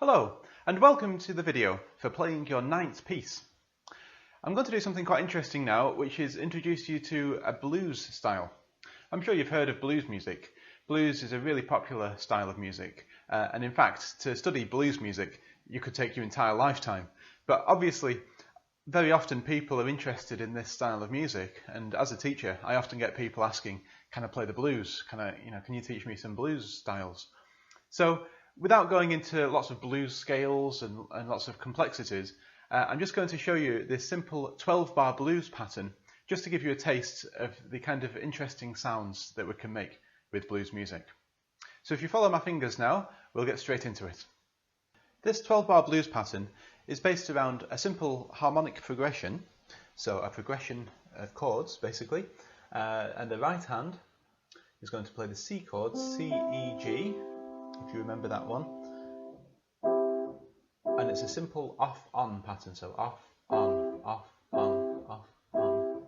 Hello, and welcome to the video for playing your ninth piece. I'm going to do something quite interesting now, which is introduce you to a blues style. I'm sure you've heard of blues music. Blues is a really popular style of music, and in fact, to study blues music, you could take your entire lifetime. But obviously, very often people are interested in this style of music, and as a teacher, I often get people asking, can I play the blues? Can you teach me some blues styles? So, without going into lots of blues scales and lots of complexities, I'm just going to show you this simple 12-bar blues pattern just to give you a taste of the kind of interesting sounds that we can make with blues music. So if you follow my fingers now, we'll get straight into it. This 12-bar blues pattern is based around a simple harmonic progression, so a progression of chords basically, and the right hand is going to play the C chord, C, E, G, if you remember that one, and it's a simple off-on pattern, so off, on, off, on, off, on.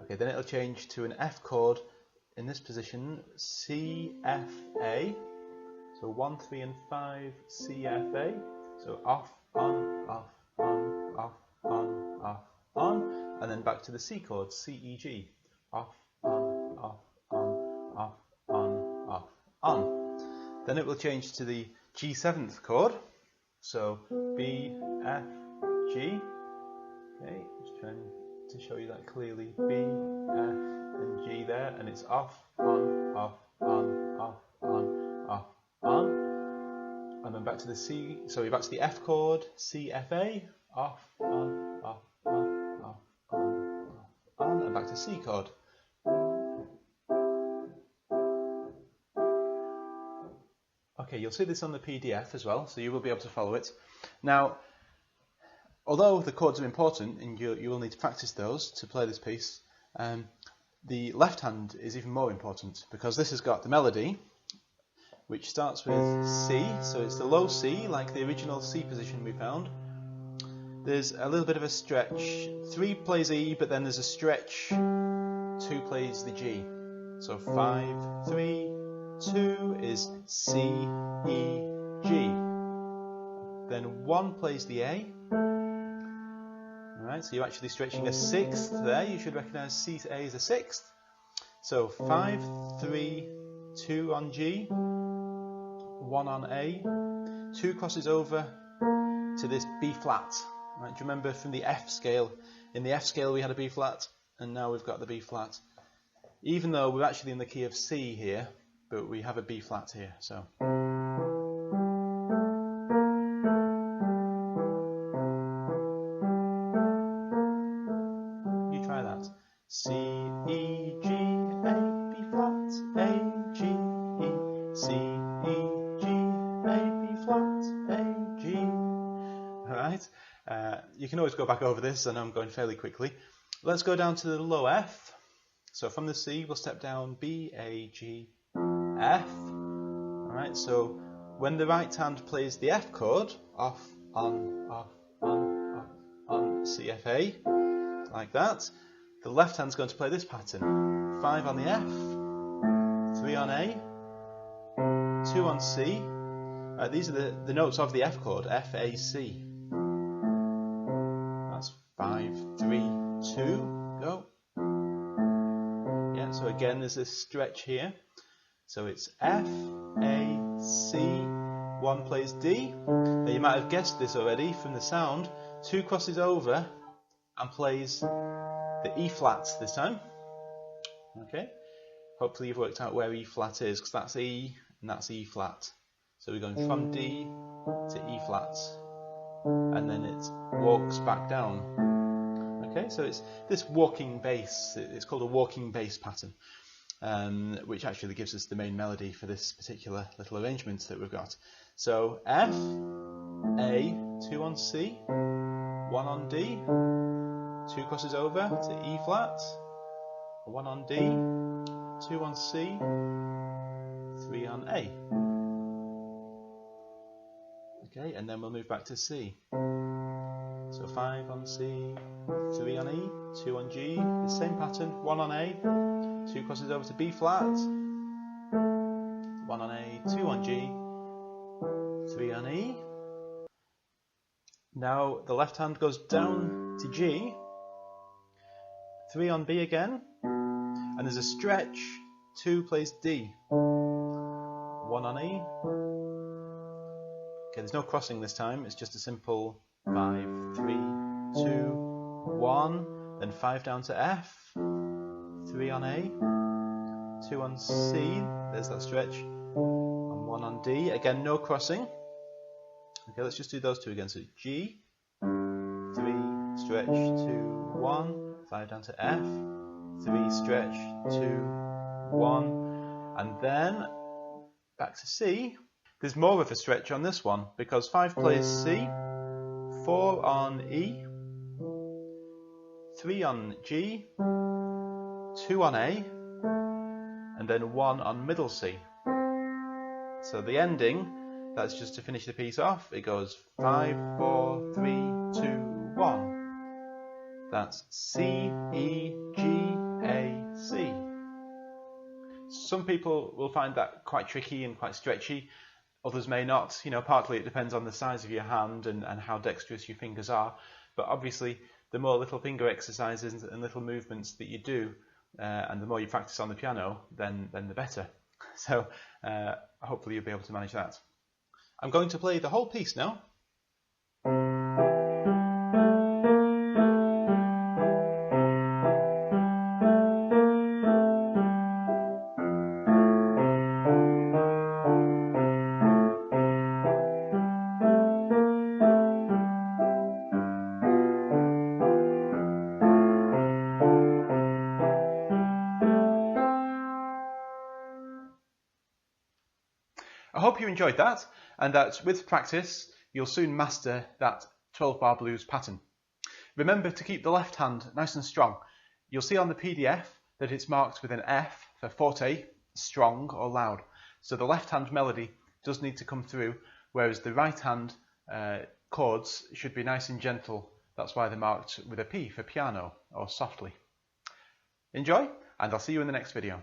Okay, then it'll change to an F chord in this position, C, F, A, so 1, 3 and 5, C, F, A, so off, on, off, on, off, on, off, on, and then back to the C chord, C, E, G, off, on, off, on, off, on, off, on. Then it will change to the G7th chord, so B, F, G. Okay, just trying to show you that clearly. B, F, and G there, and it's off, on, off, on, off, on, off, on. And then back to the C, sorry, back to the F chord, C, F, A, off, on, off, on, off, on, off, on, and back to C chord. Okay, you'll see this on the PDF as well, so you will be able to follow it. Now, although the chords are important, and you will need to practice those to play this piece, the left hand is even more important, because this has got the melody, which starts with C, so it's the low C, like the original C position we found. There's a little bit of a stretch. 3 plays E, but then there's a stretch. 2 plays the G. So 5, 3, 2 is C, E, G. Then 1 plays the A. Alright, so you're actually stretching a 6th there. You should recognise C, A is a 6th. So 5, 3, 2 on G, 1 on A, 2 crosses over to this B flat. Right, do you remember from the F scale? In the F scale we had a B flat, and now we've got the B flat. Even though we're actually in the key of C here, but we have a B flat here, so. You try that. C, E, G, A, B flat, A, G, E, C, E, G, A, B flat, A, G. Alright, you can always go back over this, I know I'm going fairly quickly. Let's go down to the low F. So from the C, we'll step down B, A, G, F. Alright, so when the right hand plays the F chord, off, on, off, on, C, F, A, like that, the left hand's going to play this pattern. 5 on the F, 3 on A, 2 on C. These are the notes of the F chord, F, A, C. That's 5, 3, 2, go. Yeah, so again there's this stretch here. So it's F, A, C, 1 plays D. Now you might have guessed this already from the sound. 2 crosses over and plays the E flat this time. Okay, hopefully you've worked out where E flat is, because that's E and that's E flat. So we're going from D to E flat, and then it walks back down. Okay, so it's this walking bass. It's called a walking bass pattern. Which actually gives us the main melody for this particular little arrangement that we've got. So F, A, 2 on C, 1 on D, 2 crosses over to E flat, 1 on D, 2 on C, 3 on A. Okay, and then we'll move back to C. So 5 on C, 3 on E, 2 on G, the same pattern, 1 on A, 2 crosses over to B flat, 1 on A, 2 on G, 3 on E. Now the left hand goes down to G, 3 on B again, and there's a stretch, 2 plays D, 1 on E. Okay, there's no crossing this time, it's just a simple 5, 3, 2, 1, then 5 down to F, 3 on A, 2 on C, there's that stretch, and 1 on D, again no crossing. Okay, let's just do those two again. So G, 3, stretch, 2, 1, 5 down to F, 3, stretch, 2, 1, and then back to C. There's more of a stretch on this one because 5 plays C, 4 on E, 3 on G, 2 on A, and then 1 on middle C. So the ending, that's just to finish the piece off. It goes 5, 4, 3, 2, 1. That's C, E, G, A, C. Some people will find that quite tricky and quite stretchy. Others may not. You know, partly it depends on the size of your hand and how dexterous your fingers are. But obviously, the more little finger exercises and little movements that you do, and the more you practice on the piano, then the better. So hopefully you'll be able to manage that. I'm going to play the whole piece now. I hope you enjoyed that, and that with practice you'll soon master that 12-bar blues pattern. Remember to keep the left hand nice and strong. You'll see on the PDF that it's marked with an F for forte, strong or loud. So the left hand melody does need to come through, whereas the right hand chords should be nice and gentle. That's why they're marked with a P for piano or softly. Enjoy, and I'll see you in the next video.